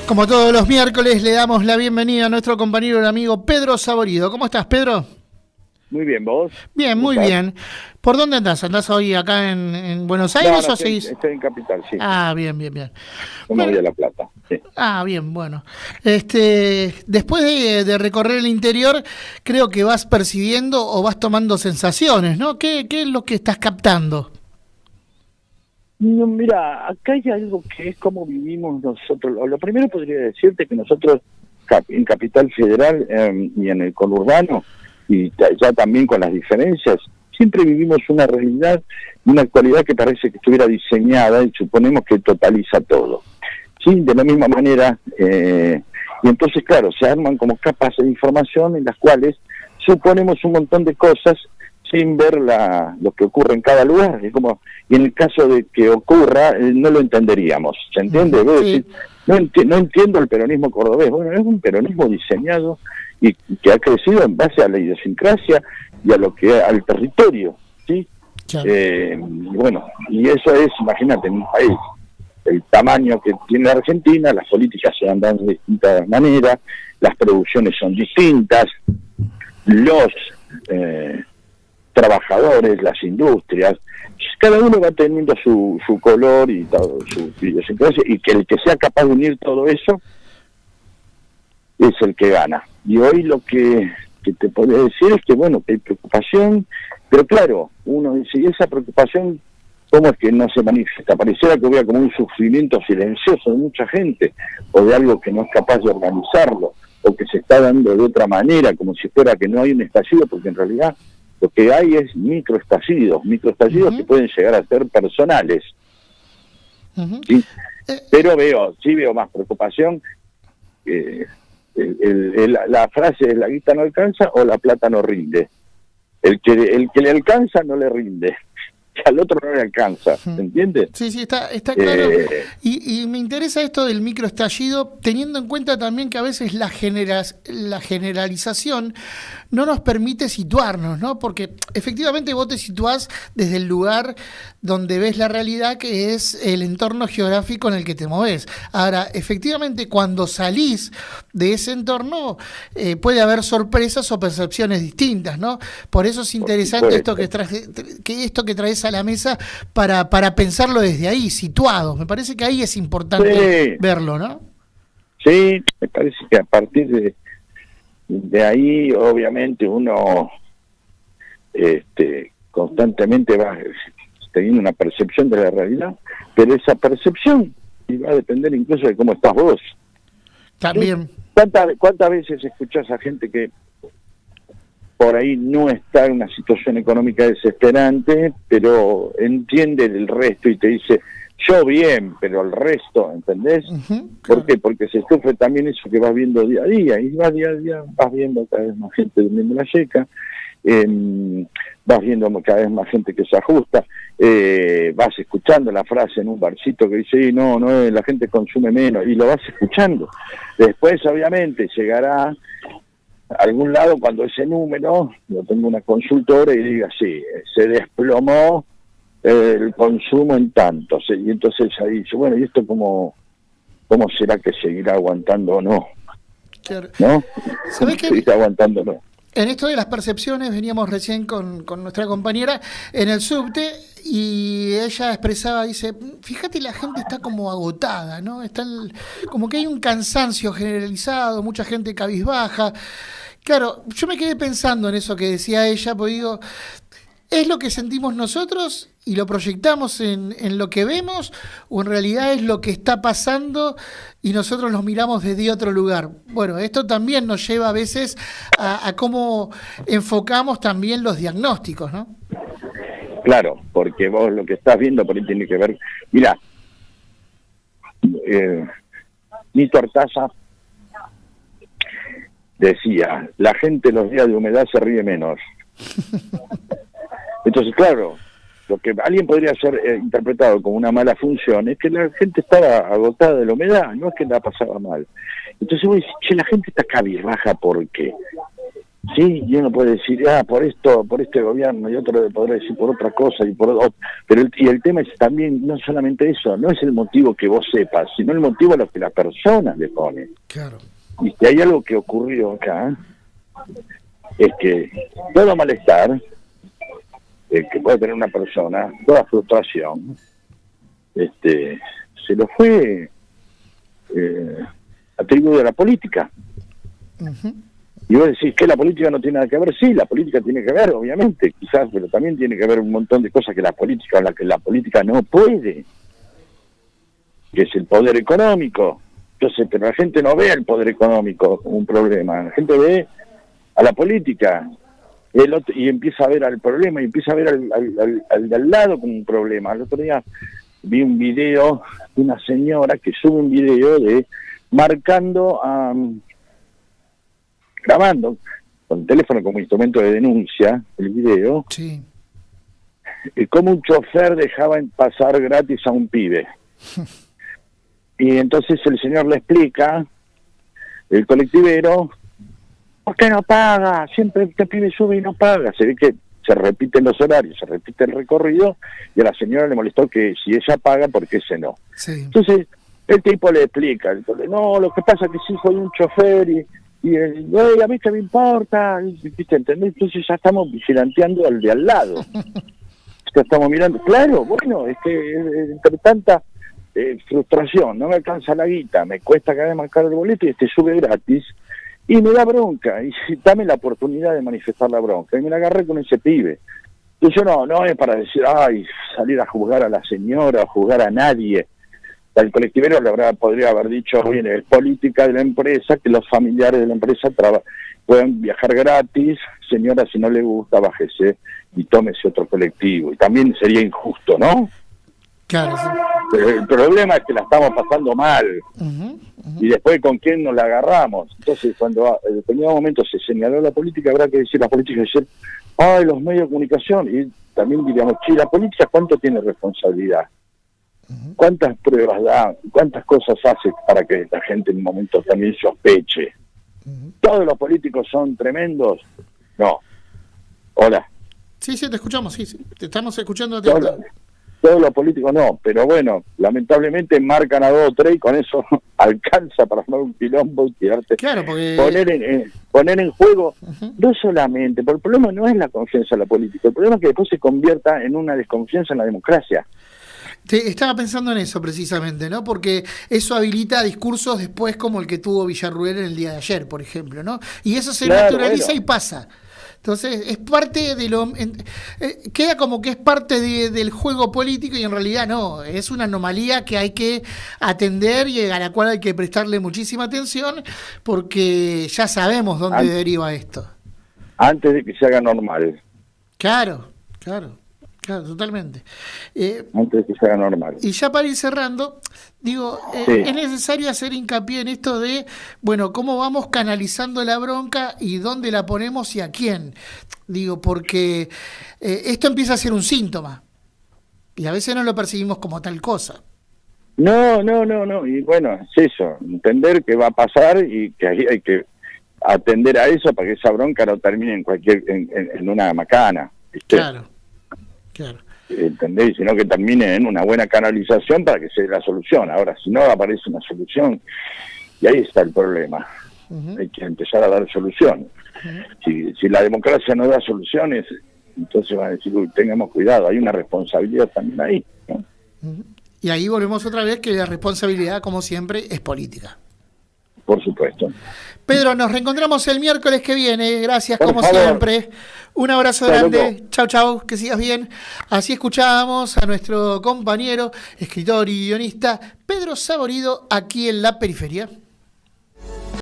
Como todos los miércoles, le damos la bienvenida a nuestro compañero y amigo Pedro Saborido. ¿Cómo estás, Pedro? Muy bien, ¿vos? Bien, muy bien. ¿Por dónde andás? ¿Andás hoy acá en Buenos Aires o seguís? Estoy en Capital, sí. Ah, bien, bien, bien. No voy a La Plata, sí. Ah, bien, bueno. Después de recorrer el interior, creo que vas percibiendo o vas tomando sensaciones, ¿no? ¿Qué es lo que estás captando? No, mira, acá hay algo que es como vivimos nosotros. Lo primero podría decirte que nosotros en Capital Federal y en el conurbano, y ya también con las diferencias, siempre vivimos una realidad, una actualidad que parece que estuviera diseñada y suponemos que totaliza todo. Sí, de la misma manera, y entonces, claro, se arman como capas de información en las cuales suponemos un montón de cosas sin ver lo que ocurre en cada lugar. Es como, y en el caso de que ocurra, no lo entenderíamos, ¿se entiende? Sí. No entiendo el peronismo cordobés. Bueno, es un peronismo diseñado y que ha crecido en base a la idiosincrasia y a lo que al territorio, ¿sí? Claro. Bueno, y eso es, imagínate, en un país el tamaño que tiene Argentina, las políticas se dan de distintas maneras, las producciones son distintas, los trabajadores, las industrias, cada uno va teniendo su color y todo, su idiosincrasia, y que el que sea capaz de unir todo eso es el que gana. Y hoy lo que te podría decir es que, bueno, que hay preocupación, pero claro, uno dice, ¿y esa preocupación cómo es que no se manifiesta? Pareciera que hubiera como un sufrimiento silencioso de mucha gente, o de algo que no es capaz de organizarlo, o que se está dando de otra manera, como si fuera que no hay un estallido, porque en realidad lo que hay es microestallidos que pueden llegar a ser personales. ¿Sí? Pero sí veo más preocupación. La frase es: la guita no alcanza o la plata no rinde. El que le alcanza no le rinde, que al otro no le alcanza, ¿se entiende? Sí, está claro. Y me interesa esto del microestallido, teniendo en cuenta también que a veces la generalización no nos permite situarnos, ¿no? Porque efectivamente vos te situás desde el lugar donde ves la realidad, que es el entorno geográfico en el que te movés. Ahora, efectivamente, cuando salís de ese entorno, puede haber sorpresas o percepciones distintas, ¿no? Por eso es interesante esto que traes a la mesa para pensarlo desde ahí, situados. Me parece que ahí es importante verlo, ¿no? Sí, me parece que a partir de ahí, obviamente, uno constantemente va teniendo una percepción de la realidad, pero esa percepción va a depender incluso de cómo estás vos. También. ¿Cuántas veces escuchás a gente que por ahí no está en una situación económica desesperante, pero entiende el resto y te dice, yo bien, pero el resto, ¿entendés? Claro. ¿Por qué? Porque se sufre también eso que vas viendo día a día, y vas día a día, vas viendo cada vez más gente durmiendo la yeca, vas viendo cada vez más gente que se ajusta, vas escuchando la frase en un barcito que dice, no, la gente consume menos, y lo vas escuchando. Después, obviamente, llegará a algún lado cuando ese número, yo tengo una consultora y diga, sí, se desplomó el consumo en tantos, y entonces ella dice, bueno, ¿y esto cómo será que seguirá aguantando o no? Claro. ¿No? ¿Sabés qué? Seguirá aguantando o no. En esto de las percepciones veníamos recién con nuestra compañera en el subte y ella expresaba, dice, fíjate, la gente está como agotada, ¿no? Como que hay un cansancio generalizado, mucha gente cabizbaja. Claro, yo me quedé pensando en eso que decía ella, porque digo, ¿es lo que sentimos nosotros y lo proyectamos en lo que vemos, o en realidad es lo que está pasando y nosotros nos miramos desde otro lugar? Bueno, esto también nos lleva a veces a cómo enfocamos también los diagnósticos, ¿no? Claro, porque vos lo que estás viendo por ahí tiene que ver... Mirá, Nito Artaza decía, la gente los días de humedad se ríe menos. Entonces, claro, lo que alguien podría ser interpretado como una mala función es que la gente estaba agotada de la humedad, no es que la pasaba mal. Entonces vos decís, che, la gente está cabizbaja, ¿por qué? Sí, y uno puede decir, por esto, por este gobierno, y otro podrá decir por otra cosa, y por otro, pero el tema es también, no solamente eso, no es el motivo que vos sepas, sino el motivo a lo que la persona le pone. Claro. Y si hay algo que ocurrió acá, es que todo malestar que puede tener una persona, toda frustración, se lo fue atribuido a la política. Uh-huh. Y vos decís que la política no tiene nada que ver. Sí, la política tiene que ver, obviamente, quizás, pero también tiene que ver un montón de cosas que la política no puede, que es el poder económico. Entonces, pero la gente no ve el poder económico como un problema, la gente ve a la política y empieza a ver al problema, y empieza a ver al de al lado como un problema. El otro día vi un video de una señora que sube un video de marcando grabando con el teléfono como instrumento de denuncia, el video, sí, cómo un chofer dejaba pasar gratis a un pibe. Y entonces el señor le explica, el colectivero, ¿por qué no paga? Siempre este pibe sube y no paga. Se ve que se repiten los horarios, se repite el recorrido, y a la señora le molestó que si ella paga, ¿por qué ese no? sí. Entonces el tipo le explica, no, lo que pasa es que sí soy un chofer y a mí que me importa, ¿viste? ¿Entendés? Entonces ya estamos vigilanteando al de al lado. Ya estamos mirando, claro, bueno, es que entre tanta frustración, no me alcanza la guita, me cuesta cada vez marcar el boleto y sube gratis, y me da bronca, y dame la oportunidad de manifestar la bronca, y me la agarré con ese pibe. Entonces no es para decir, salir a juzgar a la señora, a juzgar a nadie. El colectivero podría haber dicho, bien, es política de la empresa, que los familiares de la empresa puedan viajar gratis, señora, si no le gusta, bájese y tómese otro colectivo. Y también sería injusto, ¿no? Claro, sí. Pero el problema es que la estamos pasando mal, y después con quién nos la agarramos. Entonces, cuando en determinado momento se señaló la política, habrá que decir, la política decir, los medios de comunicación, y también diríamos, la política, ¿cuánto tiene responsabilidad? ¿Cuántas pruebas da? ¿Cuántas cosas hace para que la gente en un momento también sospeche? ¿Todos los políticos son tremendos? No. Hola. Sí, te escuchamos, sí. Te estamos escuchando. Todos los políticos no, pero bueno, lamentablemente marcan a 2 o 3 y con eso alcanza para armar un quilombo y tirarte. Claro, porque poner en juego, no solamente, porque el problema no es la confianza en la política, el problema es que después se convierta en una desconfianza en la democracia. Estaba pensando en eso precisamente, ¿no? Porque eso habilita discursos después como el que tuvo Villarruel en el día de ayer, por ejemplo, ¿no? Y eso se naturaliza y pasa. Entonces, es parte de queda como que es parte del juego político, y en realidad no, es una anomalía que hay que atender y a la cual hay que prestarle muchísima atención, porque ya sabemos dónde deriva esto. Antes de que se haga normal. Claro, totalmente. Antes de que se haga normal. Y ya para ir cerrando, digo, sí, es necesario hacer hincapié en esto de, bueno, cómo vamos canalizando la bronca y dónde la ponemos y a quién. Digo, porque esto empieza a ser un síntoma y a veces no lo percibimos como tal cosa. No, y bueno, es eso, entender qué va a pasar y que ahí hay que atender a eso para que esa bronca no termine en una macana, ¿viste? Claro. ¿Entendés? Sino que termine en una buena canalización para que se dé la solución. Ahora, si no aparece una solución, y ahí está el problema. Hay que empezar a dar soluciones. Si la democracia no da soluciones, entonces van a decir, tengamos cuidado, hay una responsabilidad también ahí, ¿no? Y ahí volvemos otra vez que la responsabilidad, como siempre, es política. Por supuesto. Pedro, nos reencontramos el miércoles que viene. Gracias, como siempre. Un abrazo grande. Chau, que sigas bien. Así escuchábamos a nuestro compañero, escritor y guionista, Pedro Saborido, aquí en La Periferia.